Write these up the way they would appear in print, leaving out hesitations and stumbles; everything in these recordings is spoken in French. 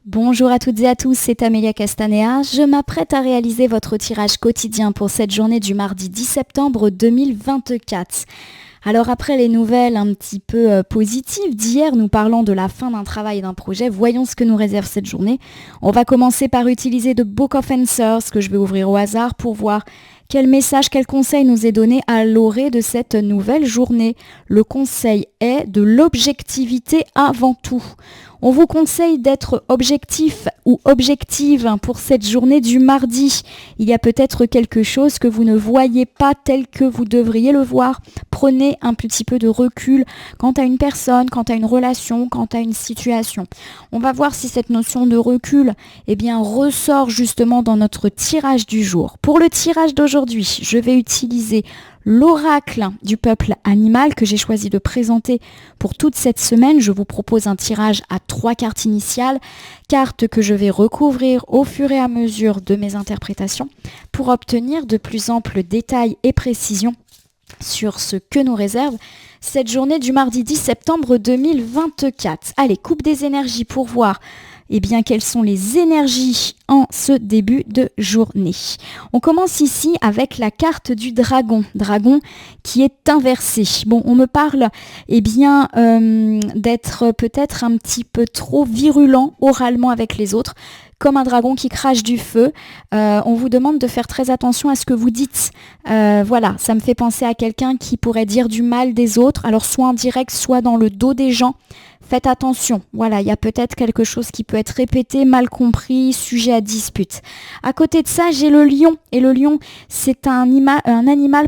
Bonjour à toutes et à tous, c'est Amélia Castanea. Je m'apprête à réaliser votre tirage quotidien pour cette journée du mardi 10 septembre 2024. Alors après les nouvelles un petit peu positives d'hier, nous parlons de la fin d'un travail et d'un projet. Voyons ce que nous réserve cette journée. On va commencer par utiliser The Book of Answers que je vais ouvrir au hasard pour voir quel message, quel conseil nous est donné à l'orée de cette nouvelle journée. Le conseil est de l'objectivité avant tout. On vous conseille d'être objectif ou objective pour cette journée du mardi. Il y a peut-être quelque chose que vous ne voyez pas tel que vous devriez le voir. Prenez un petit peu de recul quant à une personne, quant à une relation, quant à une situation. On va voir si cette notion de recul ressort justement dans notre tirage du jour. Pour le tirage d'aujourd'hui, je vais utiliser l'oracle du peuple animal que j'ai choisi de présenter pour toute cette semaine. Je vous propose un tirage à 3 cartes initiales, cartes que je vais recouvrir au fur et à mesure de mes interprétations pour obtenir de plus amples détails et précisions sur ce que nous réserve cette journée du mardi 10 septembre 2024. Allez, coupe des énergies pour voir quelles sont les énergies en ce début de journée. On commence ici avec la carte du dragon. Dragon qui est inversé. Bon, on me parle d'être peut-être un petit peu trop virulent oralement avec les autres, comme un dragon qui crache du feu. On vous demande de faire très attention à ce que vous dites. Voilà, ça me fait penser à quelqu'un qui pourrait dire du mal des autres, alors soit en direct, soit dans le dos des gens. Faites attention, voilà, il y a peut-être quelque chose qui peut être répété, mal compris, sujet à dispute. À côté de ça, j'ai le lion. Et le lion, c'est un animal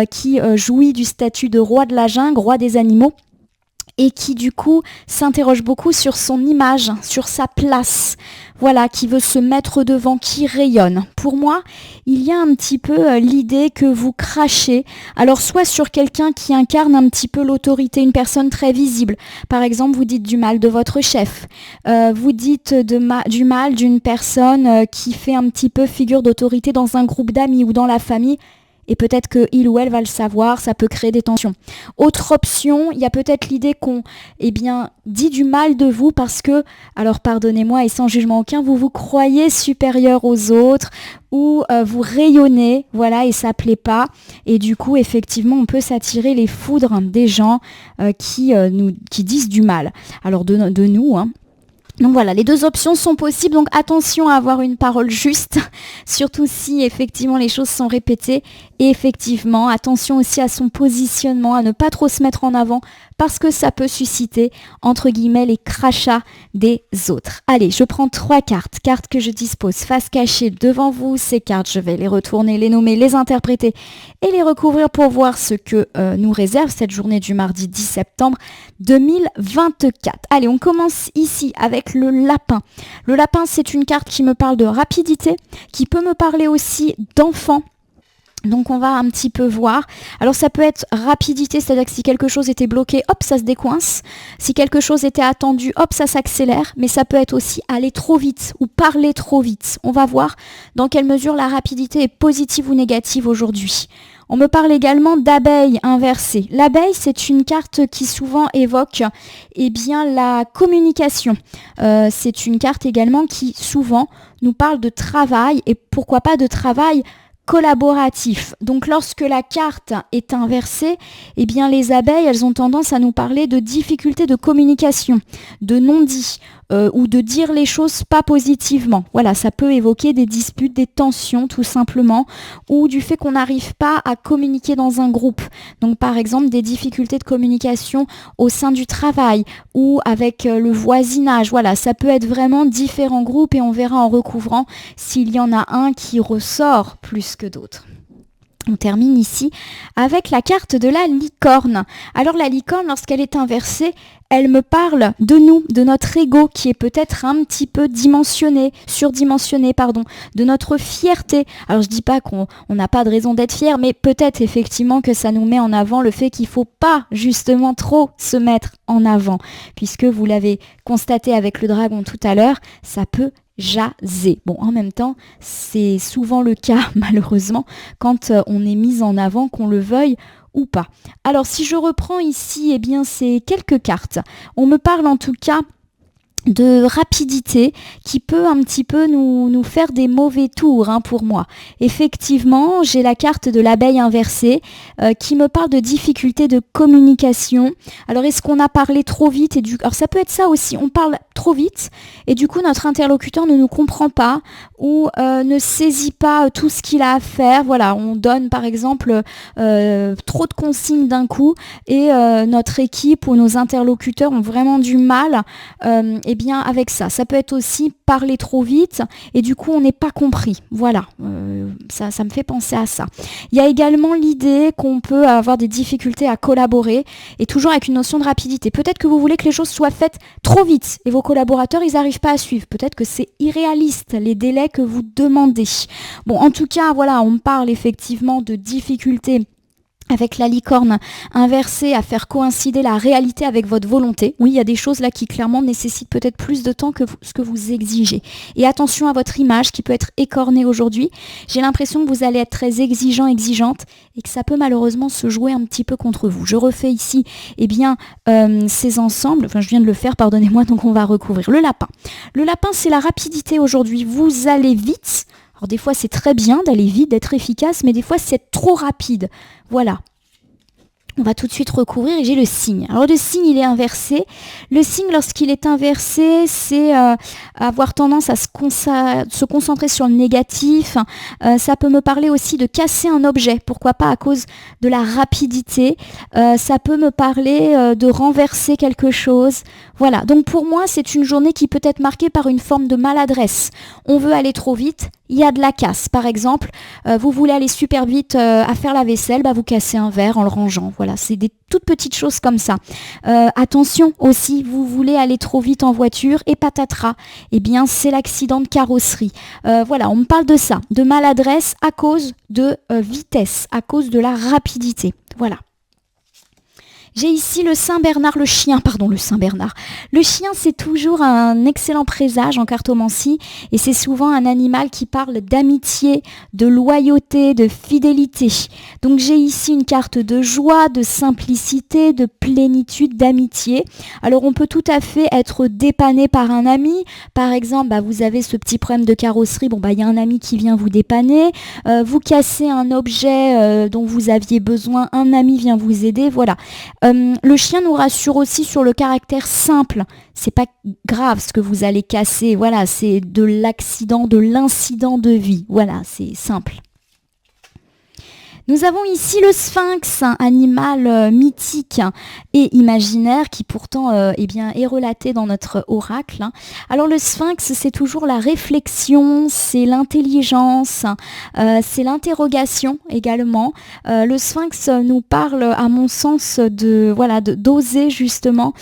qui jouit du statut de roi de la jungle, roi des animaux, et qui du coup s'interroge beaucoup sur son image, sur sa place, voilà, qui veut se mettre devant, qui rayonne. Pour moi, il y a un petit peu l'idée que vous crachez, alors soit sur quelqu'un qui incarne un petit peu l'autorité, une personne très visible. Par exemple, vous dites du mal de votre chef, vous dites du mal d'une personne qui fait un petit peu figure d'autorité dans un groupe d'amis ou dans la famille. Et peut-être qu'il ou elle va le savoir, ça peut créer des tensions. Autre option, il y a peut-être l'idée qu'on dit du mal de vous parce que, alors pardonnez-moi et sans jugement aucun, vous vous croyez supérieur aux autres ou vous rayonnez, voilà, et ça plaît pas. Et du coup, effectivement, on peut s'attirer les foudres des gens qui disent du mal. Alors de nous, hein. Donc voilà, les deux options sont possibles, donc attention à avoir une parole juste, surtout si effectivement les choses sont répétées. Et effectivement, attention aussi à son positionnement, à ne pas trop se mettre en avant, parce que ça peut susciter, entre guillemets, les crachats des autres. Allez, je prends 3 cartes que je dispose face cachée devant vous. Ces cartes, je vais les retourner, les nommer, les interpréter et les recouvrir pour voir ce que nous réserve cette journée du mardi 10 septembre 2024. Allez, on commence ici avec le lapin. Le lapin, c'est une carte qui me parle de rapidité, qui peut me parler aussi d'enfant. Donc on va un petit peu voir. Alors ça peut être rapidité, c'est-à-dire que si quelque chose était bloqué, hop, ça se décoince. Si quelque chose était attendu, hop, ça s'accélère. Mais ça peut être aussi aller trop vite ou parler trop vite. On va voir dans quelle mesure la rapidité est positive ou négative aujourd'hui. On me parle également d'abeille inversée. L'abeille, c'est une carte qui souvent évoque la communication. C'est une carte également qui souvent nous parle de travail et pourquoi pas de travail collaboratif. Donc lorsque la carte est inversée, les abeilles, elles ont tendance à nous parler de difficultés de communication, de non-dit, ou de dire les choses pas positivement. Voilà, ça peut évoquer des disputes, des tensions tout simplement, ou du fait qu'on n'arrive pas à communiquer dans un groupe. Donc par exemple des difficultés de communication au sein du travail ou avec le voisinage. Voilà, ça peut être vraiment différents groupes et on verra en recouvrant s'il y en a un qui ressort plus que d'autres. On termine ici avec la carte de la licorne. Alors la licorne, lorsqu'elle est inversée, elle me parle de nous, de notre ego qui est peut-être un petit peu surdimensionné, de notre fierté. Alors je dis pas qu'on n'a pas de raison d'être fier, mais peut-être effectivement que ça nous met en avant le fait qu'il faut pas justement trop se mettre en avant. Puisque vous l'avez constaté avec le dragon tout à l'heure, ça peut jaser. Bon, en même temps, c'est souvent le cas, malheureusement, quand on est mis en avant, qu'on le veuille ou pas. Alors, si je reprends ici, ces quelques cartes. On me parle en tout cas de rapidité qui peut un petit peu nous faire des mauvais tours pour moi. Effectivement, j'ai la carte de l'abeille inversée qui me parle de difficultés de communication. Alors, est-ce qu'on a parlé trop vite Alors, ça peut être ça aussi, on parle trop vite et du coup, notre interlocuteur ne nous comprend pas ou ne saisit pas tout ce qu'il a à faire. Voilà, on donne par exemple trop de consignes d'un coup et notre équipe ou nos interlocuteurs ont vraiment du mal eh bien avec ça. Ça peut être aussi parler trop vite et du coup on n'est pas compris. Voilà, ça me fait penser à ça. Il y a également l'idée qu'on peut avoir des difficultés à collaborer et toujours avec une notion de rapidité. Peut-être que vous voulez que les choses soient faites trop vite et vos collaborateurs ils n'arrivent pas à suivre. Peut-être que c'est irréaliste les délais que vous demandez. Bon, en tout cas, voilà, on parle effectivement de difficultés avec la licorne inversée à faire coïncider la réalité avec votre volonté. Oui, il y a des choses là qui clairement nécessitent peut-être plus de temps que ce que vous exigez. Et attention à votre image qui peut être écornée aujourd'hui. J'ai l'impression que vous allez être très exigeant, exigeante et que ça peut malheureusement se jouer un petit peu contre vous. Je refais ici ces ensembles. Enfin, je viens de le faire, pardonnez-moi, donc on va recouvrir. Le lapin. Le lapin, c'est la rapidité aujourd'hui. Vous allez vite. Alors des fois c'est très bien d'aller vite, d'être efficace, mais des fois c'est trop rapide. Voilà. On va tout de suite recouvrir et j'ai le signe. Alors le signe il est inversé. Le signe lorsqu'il est inversé c'est avoir tendance à se concentrer sur le négatif. Ça peut me parler aussi de casser un objet. Pourquoi pas à cause de la rapidité. Ça peut me parler de renverser quelque chose. Voilà, donc pour moi c'est une journée qui peut être marquée par une forme de maladresse. On veut aller trop vite. Il y a de la casse. Par exemple, vous voulez aller super vite à faire la vaisselle, vous cassez un verre en le rangeant. Voilà, c'est des toutes petites choses comme ça. Attention aussi, vous voulez aller trop vite en voiture et patatras. Eh bien, c'est l'accident de carrosserie. Voilà, on me parle de ça, de maladresse à cause de vitesse, à cause de la rapidité. Voilà. J'ai ici le Saint-Bernard, le chien. Le chien, c'est toujours un excellent présage en cartomancie et c'est souvent un animal qui parle d'amitié, de loyauté, de fidélité. Donc j'ai ici une carte de joie, de simplicité, de plénitude, d'amitié. Alors on peut tout à fait être dépanné par un ami. Par exemple, vous avez ce petit problème de carrosserie, il y a un ami qui vient vous dépanner. Vous cassez un objet dont vous aviez besoin, un ami vient vous aider, voilà. Le chien nous rassure aussi sur le caractère simple. C'est pas grave ce que vous allez casser. Voilà, c'est de l'accident, de l'incident de vie. Voilà, c'est simple. Nous avons ici le sphinx, un animal mythique et imaginaire qui pourtant est relaté dans notre oracle. Alors le sphinx, c'est toujours la réflexion, c'est l'intelligence, c'est l'interrogation également. Le sphinx nous parle, à mon sens, d'oser justement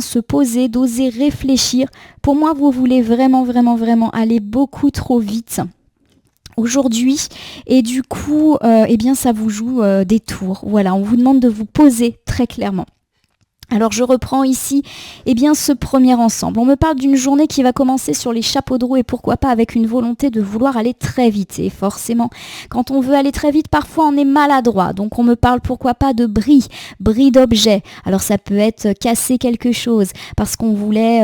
se poser, d'oser réfléchir. Pour moi, vous voulez vraiment aller beaucoup trop vite aujourd'hui et du coup ça vous joue des tours. Voilà, on vous demande de vous poser très clairement. Alors je reprends ici ce premier ensemble. On me parle d'une journée qui va commencer sur les chapeaux de roue et pourquoi pas avec une volonté de vouloir aller très vite. Et forcément, quand on veut aller très vite, parfois on est maladroit. Donc on me parle pourquoi pas de bris d'objets. Alors ça peut être casser quelque chose parce qu'on voulait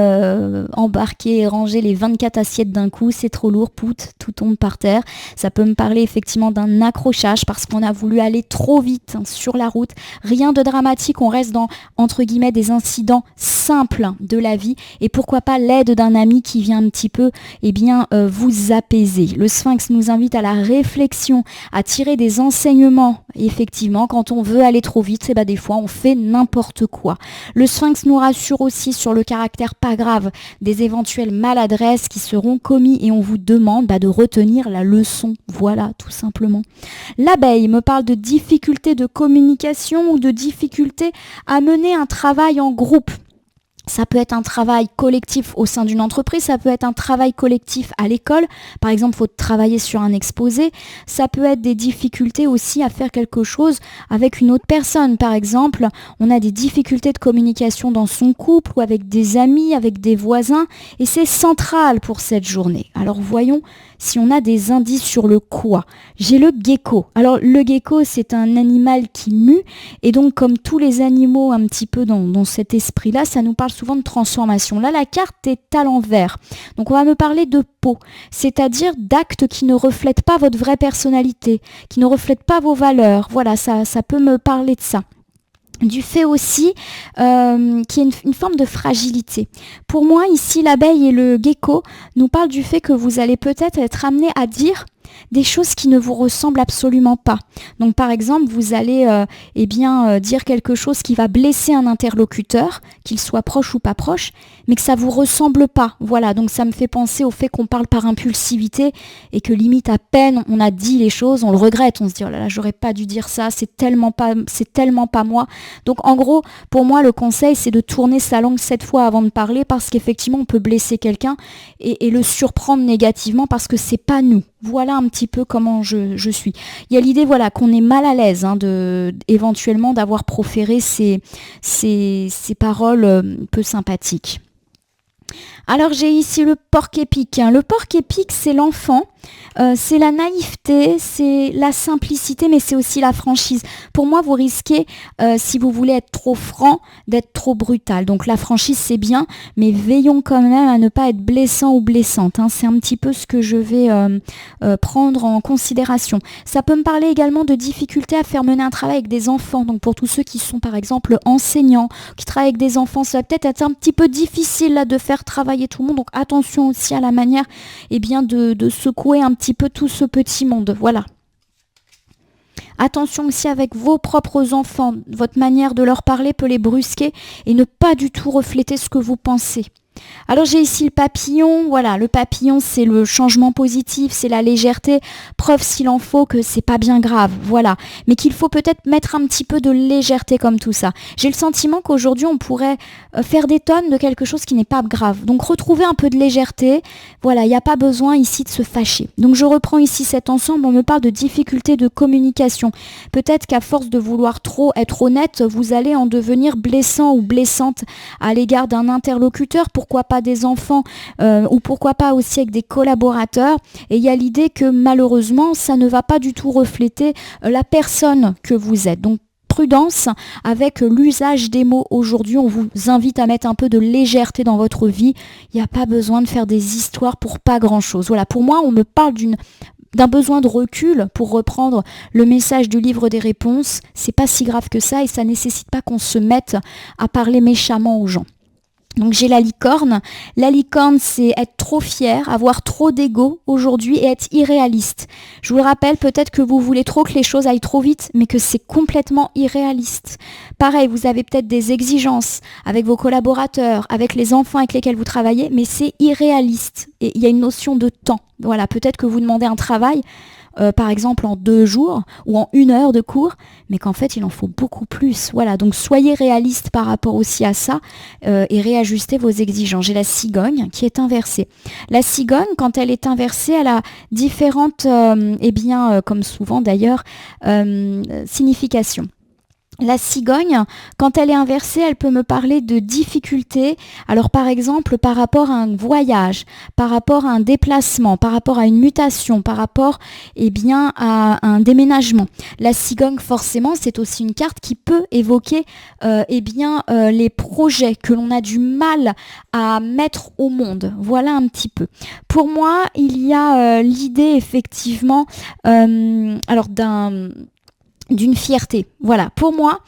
embarquer et ranger les 24 assiettes d'un coup. C'est trop lourd, tout tombe par terre. Ça peut me parler effectivement d'un accrochage parce qu'on a voulu aller trop vite sur la route. Rien de dramatique, on reste dans entre guillemets des incidents simples de la vie et pourquoi pas l'aide d'un ami qui vient un petit peu vous apaiser. Le sphinx nous invite à la réflexion, à tirer des enseignements. Effectivement, quand on veut aller trop vite, des fois on fait n'importe quoi. Le sphinx nous rassure aussi sur le caractère pas grave des éventuelles maladresses qui seront commis et on vous demande de retenir la leçon. Voilà, tout simplement. L'abeille me parle de difficultés de communication ou de difficultés à mener un travail en groupe. Ça peut être un travail collectif au sein d'une entreprise, ça peut être un travail collectif à l'école. Par exemple, il faut travailler sur un exposé. Ça peut être des difficultés aussi à faire quelque chose avec une autre personne. Par exemple, on a des difficultés de communication dans son couple ou avec des amis, avec des voisins. Et c'est central pour cette journée. Alors voyons si on a des indices sur le quoi. J'ai le gecko. Alors le gecko, c'est un animal qui mue, et donc comme tous les animaux un petit peu dans cet esprit-là, ça nous parle souvent de transformation. Là, la carte est à l'envers. Donc on va me parler de peau, c'est-à-dire d'actes qui ne reflètent pas votre vraie personnalité, qui ne reflètent pas vos valeurs. Voilà, ça peut me parler de ça. Du fait aussi qui est une forme de fragilité. Pour moi, ici, l'abeille et le gecko nous parlent du fait que vous allez peut-être être amené à dire des choses qui ne vous ressemblent absolument pas. Donc par exemple, vous allez dire quelque chose qui va blesser un interlocuteur, qu'il soit proche ou pas proche, mais que ça vous ressemble pas. Voilà, donc ça me fait penser au fait qu'on parle par impulsivité et que limite à peine on a dit les choses, on le regrette, on se dit oh là là, j'aurais pas dû dire ça, c'est tellement pas moi. Donc en gros, pour moi le conseil c'est de tourner sa langue 7 fois avant de parler, parce qu'effectivement on peut blesser quelqu'un et le surprendre négativement parce que c'est pas nous. Voilà un petit peu comment je suis. Il y a l'idée qu'on est mal à l'aise éventuellement d'avoir proféré ces paroles peu sympathiques. Alors j'ai ici le porc-épic. Le porc-épic, c'est l'enfant, c'est la naïveté, c'est la simplicité, mais c'est aussi la franchise. Pour moi, vous risquez, si vous voulez être trop franc, d'être trop brutal. Donc la franchise, c'est bien, mais veillons quand même à ne pas être blessant ou blessante. C'est un petit peu ce que je vais prendre en considération. Ça peut me parler également de difficultés à faire mener un travail avec des enfants. Donc pour tous ceux qui sont par exemple enseignants, qui travaillent avec des enfants, ça va peut-être être un petit peu difficile là de faire travailler tout le monde. Donc attention aussi à la manière de secouer un petit peu tout ce petit monde. Voilà. Attention aussi avec vos propres enfants. Votre manière de leur parler peut les brusquer et ne pas du tout refléter ce que vous pensez. Alors j'ai ici le papillon, voilà, le papillon c'est le changement positif, c'est la légèreté, preuve s'il en faut que c'est pas bien grave, voilà, mais qu'il faut peut-être mettre un petit peu de légèreté comme tout ça. J'ai le sentiment qu'aujourd'hui on pourrait faire des tonnes de quelque chose qui n'est pas grave, donc retrouver un peu de légèreté, voilà, il n'y a pas besoin ici de se fâcher. Donc je reprends ici cet ensemble, on me parle de difficultés de communication, peut-être qu'à force de vouloir trop être honnête, vous allez en devenir blessant ou blessante à l'égard d'un interlocuteur, pourquoi pas des enfants ou pourquoi pas aussi avec des collaborateurs. Et il y a l'idée que malheureusement, ça ne va pas du tout refléter la personne que vous êtes. Donc prudence avec l'usage des mots aujourd'hui. On vous invite à mettre un peu de légèreté dans votre vie. Il n'y a pas besoin de faire des histoires pour pas grand-chose. Voilà, pour moi, on me parle d'un besoin de recul, pour reprendre le message du livre des réponses. C'est pas si grave que ça et ça nécessite pas qu'on se mette à parler méchamment aux gens. Donc j'ai la licorne. La licorne, c'est être trop fier, avoir trop d'ego aujourd'hui et être irréaliste. Je vous le rappelle, peut-être que vous voulez trop que les choses aillent trop vite, mais que c'est complètement irréaliste. Pareil, vous avez peut-être des exigences avec vos collaborateurs, avec les enfants avec lesquels vous travaillez, mais c'est irréaliste. Et il y a une notion de temps. Voilà, peut-être que vous demandez un travail, par exemple en 2 jours ou en 1 heure de cours, mais qu'en fait il en faut beaucoup plus. Voilà, donc soyez réaliste par rapport aussi à ça et réajustez vos exigences. J'ai la cigogne qui est inversée. La cigogne, quand elle est inversée, elle a différentes, comme souvent d'ailleurs, significations. La cigogne, quand elle est inversée, elle peut me parler de difficultés. Alors par exemple, par rapport à un voyage, par rapport à un déplacement, par rapport à une mutation, par rapport à un déménagement. La cigogne, forcément, c'est aussi une carte qui peut évoquer les projets que l'on a du mal à mettre au monde. Voilà un petit peu. Pour moi, il y a l'idée effectivement d'une fierté. Voilà, pour moi,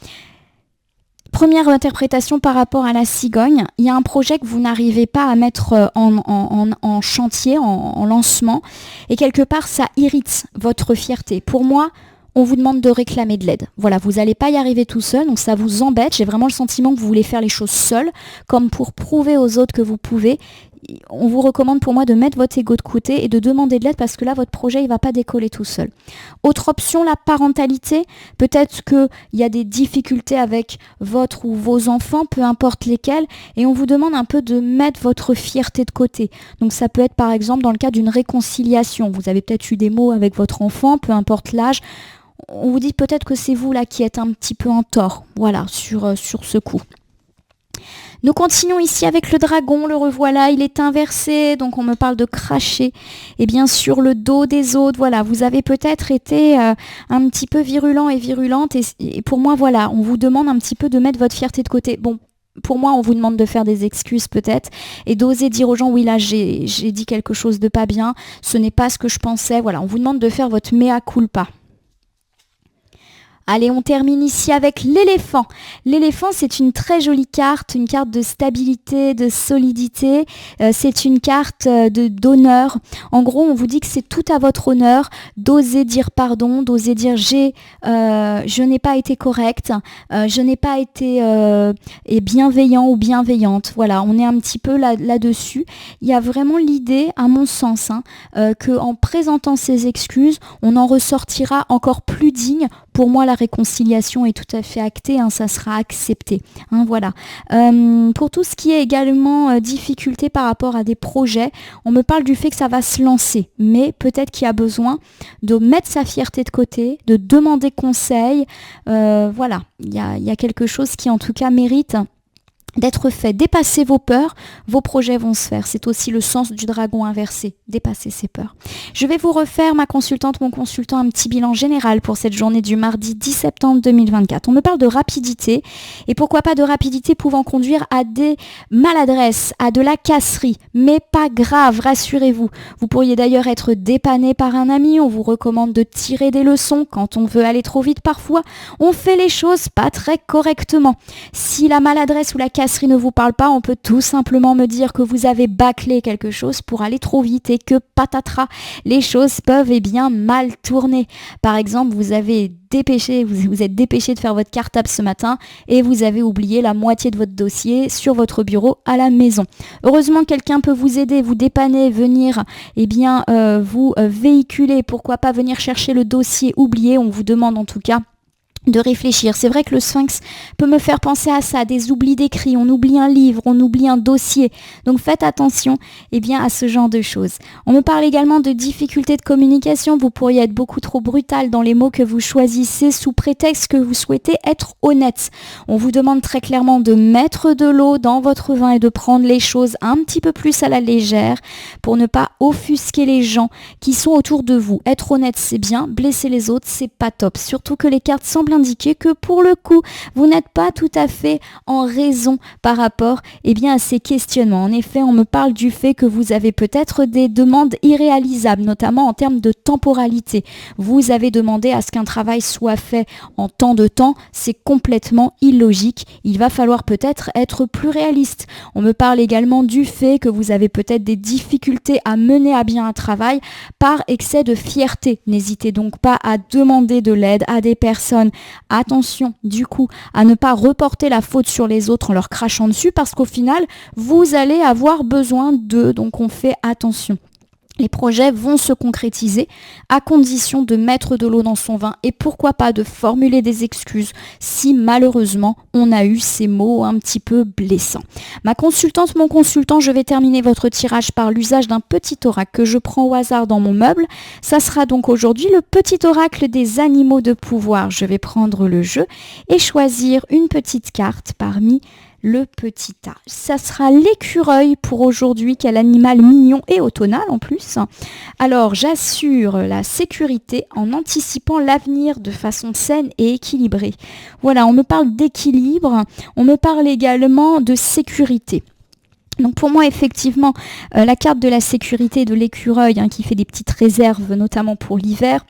première interprétation par rapport à la cigogne, il y a un projet que vous n'arrivez pas à mettre en chantier, en lancement, et quelque part ça irrite votre fierté. Pour moi, on vous demande de réclamer de l'aide. Voilà, vous n'allez pas y arriver tout seul, donc ça vous embête. J'ai vraiment le sentiment que vous voulez faire les choses seul, comme pour prouver aux autres que vous pouvez. On vous recommande pour moi de mettre votre ego de côté et de demander de l'aide parce que là, votre projet, il ne va pas décoller tout seul. Autre option, la parentalité. Peut-être qu'il y a des difficultés avec votre ou vos enfants, peu importe lesquels, et on vous demande un peu de mettre votre fierté de côté. Donc ça peut être par exemple dans le cas d'une réconciliation. Vous avez peut-être eu des mots avec votre enfant, peu importe l'âge. On vous dit peut-être que c'est vous là qui êtes un petit peu en tort, voilà, sur ce coup. Nous continuons ici avec le dragon, le revoilà, il est inversé, donc on me parle de cracher, et bien sur le dos des autres, voilà, vous avez peut-être été un petit peu virulent et virulente, et pour moi, voilà, on vous demande un petit peu de mettre votre fierté de côté. Bon, pour moi, on vous demande de faire des excuses peut-être, et d'oser dire aux gens, oui là, j'ai dit quelque chose de pas bien, ce n'est pas ce que je pensais, voilà, on vous demande de faire votre mea culpa. Allez, on termine ici avec l'éléphant. L'éléphant, c'est une très jolie carte, une carte de stabilité, de solidité. C'est une carte d'honneur. En gros, on vous dit que c'est tout à votre honneur d'oser dire pardon, d'oser dire je n'ai pas été correcte, je n'ai pas été bienveillant ou bienveillante. Voilà, on est un petit peu là-dessus. Il y a vraiment l'idée, à mon sens, qu'en présentant ces excuses, on en ressortira encore plus digne. Pour moi, la réconciliation est tout à fait actée, ça sera accepté. Voilà. Pour tout ce qui est également difficulté par rapport à des projets, on me parle du fait que ça va se lancer, mais peut-être qu'il y a besoin de mettre sa fierté de côté, de demander conseil. Voilà, il y a quelque chose qui en tout cas mérite d'être fait. Dépassez vos peurs, vos projets vont se faire. C'est aussi le sens du dragon inversé, dépasser ses peurs. Je vais vous refaire, ma consultante, mon consultant, un petit bilan général pour cette journée du mardi 10 septembre 2024. On me parle de rapidité, et pourquoi pas de rapidité pouvant conduire à des maladresses, à de la casserie, mais pas grave, rassurez-vous. Vous pourriez d'ailleurs être dépanné par un ami, on vous recommande de tirer des leçons quand on veut aller trop vite parfois. On fait les choses pas très correctement. Si la maladresse ou la casserie ne vous parle pas, on peut tout simplement me dire que vous avez bâclé quelque chose pour aller trop vite et que patatras, les choses peuvent bien mal tourner. Par exemple, vous êtes dépêché de faire votre cartable ce matin et vous avez oublié la moitié de votre dossier sur votre bureau à la maison. Heureusement, quelqu'un peut vous aider, vous dépanner, venir vous véhiculer, pourquoi pas venir chercher le dossier oublié. On vous demande en tout cas de réfléchir. C'est vrai que le sphinx peut me faire penser à ça, des oublis d'écrit, on oublie un livre, on oublie un dossier. Donc faites attention à ce genre de choses. On me parle également de difficultés de communication. Vous pourriez être beaucoup trop brutal dans les mots que vous choisissez sous prétexte que vous souhaitez être honnête. On vous demande très clairement de mettre de l'eau dans votre vin et de prendre les choses un petit peu plus à la légère pour ne pas offusquer les gens qui sont autour de vous. Être honnête, c'est bien, blesser les autres, c'est pas top. Surtout que les cartes semblent indiquer que pour le coup, vous n'êtes pas tout à fait en raison par rapport à ces questionnements. En effet, on me parle du fait que vous avez peut-être des demandes irréalisables, notamment en termes de temporalité. Vous avez demandé à ce qu'un travail soit fait en tant de temps, c'est complètement illogique. Il va falloir peut-être être plus réaliste. On me parle également du fait que vous avez peut-être des difficultés à mener à bien un travail par excès de fierté. N'hésitez donc pas à demander de l'aide à des personnes. Attention du coup à ne pas reporter la faute sur les autres en leur crachant dessus parce qu'au final vous allez avoir besoin d'eux, donc on fait attention. Les projets vont se concrétiser à condition de mettre de l'eau dans son vin et pourquoi pas de formuler des excuses si malheureusement on a eu ces mots un petit peu blessants. Ma consultante, mon consultant, je vais terminer votre tirage par l'usage d'un petit oracle que je prends au hasard dans mon meuble. Ça sera donc aujourd'hui le petit oracle des animaux de pouvoir. Je vais prendre le jeu et choisir une petite carte parmi le petit A. Ça sera l'écureuil pour aujourd'hui, quel animal mignon et automnal en plus. Alors, j'assure la sécurité en anticipant l'avenir de façon saine et équilibrée. Voilà, on me parle d'équilibre, on me parle également de sécurité. Donc pour moi, effectivement, la carte de la sécurité de l'écureuil qui fait des petites réserves, notamment pour l'hiver,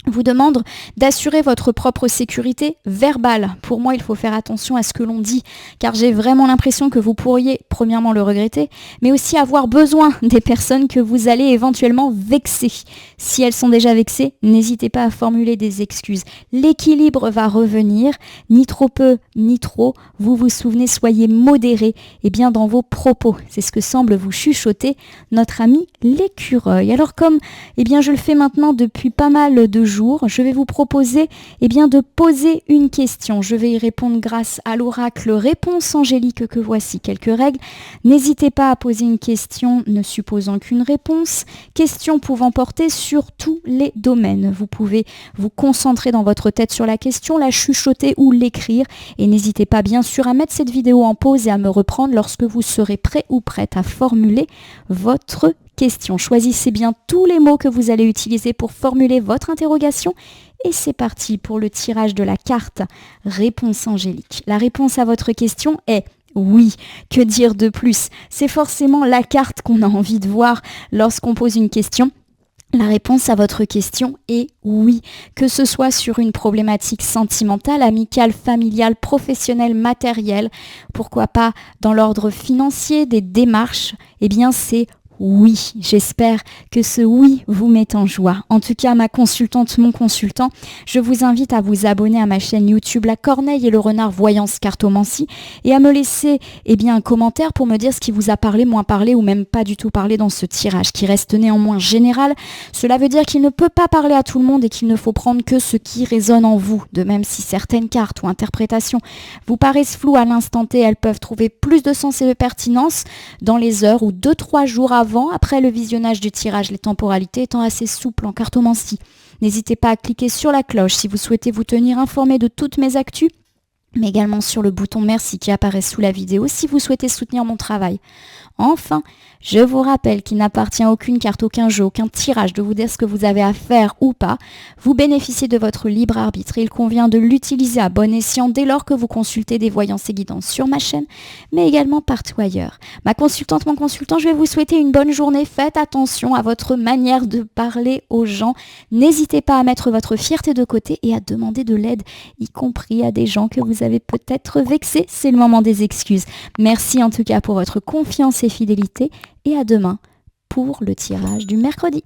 vous demande d'assurer votre propre sécurité verbale. Pour moi, il faut faire attention à ce que l'on dit, car j'ai vraiment l'impression que vous pourriez, premièrement, le regretter, mais aussi avoir besoin des personnes que vous allez éventuellement vexer. Si elles sont déjà vexées, n'hésitez pas à formuler des excuses. L'équilibre va revenir, ni trop peu, ni trop. Vous vous souvenez, soyez modérés dans vos propos. C'est ce que semble vous chuchoter notre ami l'écureuil. Alors comme je le fais maintenant depuis pas mal de jours, jour, je vais vous proposer de poser une question. Je vais y répondre grâce à l'oracle Réponse Angélique que voici quelques règles. N'hésitez pas à poser une question ne supposant qu'une réponse. Question pouvant porter sur tous les domaines. Vous pouvez vous concentrer dans votre tête sur la question, la chuchoter ou l'écrire. Et n'hésitez pas bien sûr à mettre cette vidéo en pause et à me reprendre lorsque vous serez prêt ou prête à formuler votre question. Choisissez bien tous les mots que vous allez utiliser pour formuler votre interrogation. Et c'est parti pour le tirage de la carte Réponse Angélique. La réponse à votre question est oui. Que dire de plus? C'est forcément la carte qu'on a envie de voir lorsqu'on pose une question. La réponse à votre question est oui, que ce soit sur une problématique sentimentale, amicale, familiale, professionnelle, matérielle, pourquoi pas dans l'ordre financier, des démarches, c'est oui. J'espère que ce oui vous met en joie. En tout cas, ma consultante, mon consultant, je vous invite à vous abonner à ma chaîne YouTube La Corneille et le Renard Voyance Cartomancie et à me laisser un commentaire pour me dire ce qui vous a parlé, moins parlé ou même pas du tout parlé dans ce tirage qui reste néanmoins général. Cela veut dire qu'il ne peut pas parler à tout le monde et qu'il ne faut prendre que ce qui résonne en vous. De même si certaines cartes ou interprétations vous paraissent floues à l'instant T, elles peuvent trouver plus de sens et de pertinence dans les heures ou 2-3 jours après le visionnage du tirage, les temporalités étant assez souples en cartomancie. N'hésitez pas à cliquer sur la cloche si vous souhaitez vous tenir informé de toutes mes actus, mais également sur le bouton merci qui apparaît sous la vidéo si vous souhaitez soutenir mon travail. Enfin, je vous rappelle qu'il n'appartient à aucune carte, aucun jeu, aucun tirage de vous dire ce que vous avez à faire ou pas. Vous bénéficiez de votre libre arbitre et il convient de l'utiliser à bon escient dès lors que vous consultez des voyances et guidances sur ma chaîne, mais également partout ailleurs. Ma consultante, mon consultant, je vais vous souhaiter une bonne journée. Faites attention à votre manière de parler aux gens. N'hésitez pas à mettre votre fierté de côté et à demander de l'aide, y compris à des gens que vous avez peut-être vexés. C'est le moment des excuses. Merci en tout cas pour votre confiance et fidélité et à demain pour le tirage du mercredi.